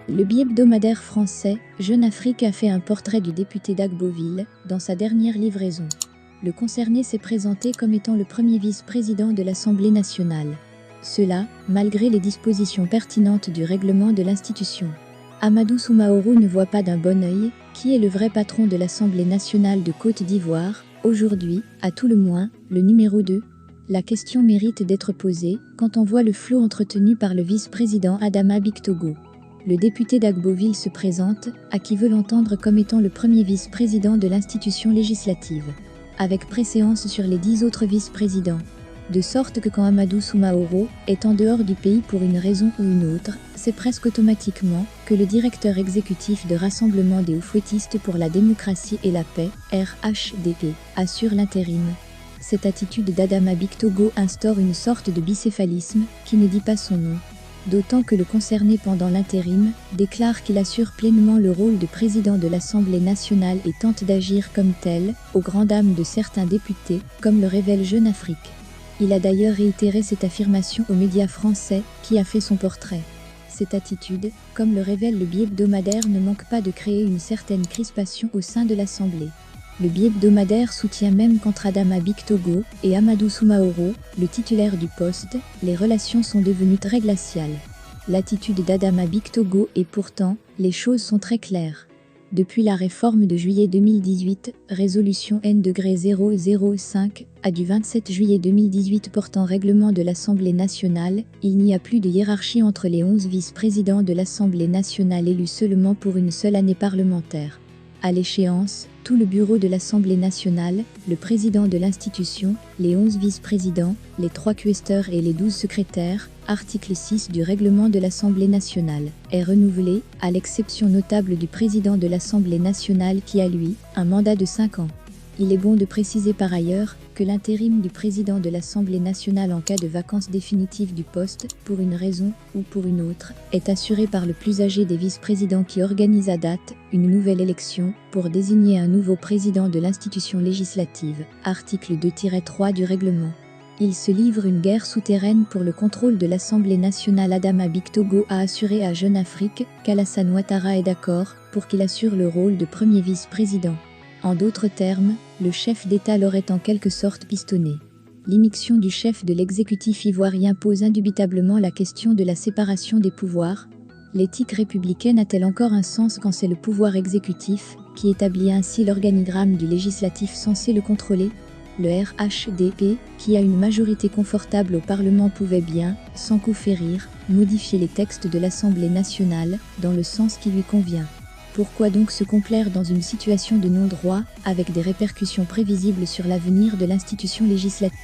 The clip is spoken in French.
Le bi-hebdomadaire français Jeune Afrique a fait un portrait du député d'Agboville dans sa dernière livraison. Le concerné s'est présenté comme étant le premier vice-président de l'Assemblée nationale. Cela, malgré les dispositions pertinentes du règlement de l'institution. Amadou Soumaoro ne voit pas d'un bon œil qui est le vrai patron de l'Assemblée nationale de Côte d'Ivoire, aujourd'hui, à tout le moins, le numéro 2. La question mérite d'être posée quand on voit le flot entretenu par le vice-président Adama Bictogo. Le député d'Agboville se présente, à qui veut l'entendre comme étant le premier vice-président de l'institution législative, avec préséance sur les 10 autres vice-présidents. De sorte que quand Amadou Soumaoro est en dehors du pays pour une raison ou une autre, c'est presque automatiquement que le directeur exécutif de Rassemblement des Oufouettistes pour la démocratie et la paix, RHDP, assure l'intérim. Cette attitude d'Adama Bictogo instaure une sorte de bicéphalisme qui ne dit pas son nom. D'autant que le concerné pendant l'intérim déclare qu'il assure pleinement le rôle de président de l'Assemblée nationale et tente d'agir comme tel, aux grandes dames de certains députés, comme le révèle Jeune Afrique. Il a d'ailleurs réitéré cette affirmation aux médias français, qui a fait son portrait. Cette attitude, comme le révèle le bi-hebdomadaire, ne manque pas de créer une certaine crispation au sein de l'Assemblée. Le bi-hebdomadaire soutient même qu'entre Adama Bictogo et Amadou Soumaoro, le titulaire du poste, les relations sont devenues très glaciales. L'attitude d'Adama Bictogo est pourtant, les choses sont très claires. Depuis la réforme de juillet 2018, résolution N-005, du 27 juillet 2018 portant règlement de l'Assemblée nationale, il n'y a plus de hiérarchie entre les 11 vice-présidents de l'Assemblée nationale élus seulement pour une seule année parlementaire. À l'échéance, tout le bureau de l'Assemblée nationale, le président de l'institution, les 11 vice-présidents, les 3 questeurs et les 12 secrétaires, article 6 du règlement de l'Assemblée nationale, est renouvelé, à l'exception notable du président de l'Assemblée nationale qui a lui, un mandat de 5 ans. Il est bon de préciser par ailleurs que l'intérim du président de l'Assemblée nationale en cas de vacance définitive du poste, pour une raison ou pour une autre, est assuré par le plus âgé des vice-présidents qui organise à date une nouvelle élection pour désigner un nouveau président de l'institution législative, article 2-3 du règlement. Il se livre une guerre souterraine pour le contrôle de l'Assemblée nationale. Adama Bictogo a assuré à Jeune Afrique qu'Alassane Ouattara est d'accord pour qu'il assure le rôle de premier vice-président. En d'autres termes, le chef d'État l'aurait en quelque sorte pistonné. L'immixtion du chef de l'exécutif ivoirien pose indubitablement la question de la séparation des pouvoirs. L'éthique républicaine a-t-elle encore un sens quand c'est le pouvoir exécutif qui établit ainsi l'organigramme du législatif censé le contrôler ? Le RHDP, qui a une majorité confortable au Parlement, pouvait bien, sans coup férir, modifier les textes de l'Assemblée nationale dans le sens qui lui convient. Pourquoi donc se complaire dans une situation de non-droit, avec des répercussions prévisibles sur l'avenir de l'institution législative ?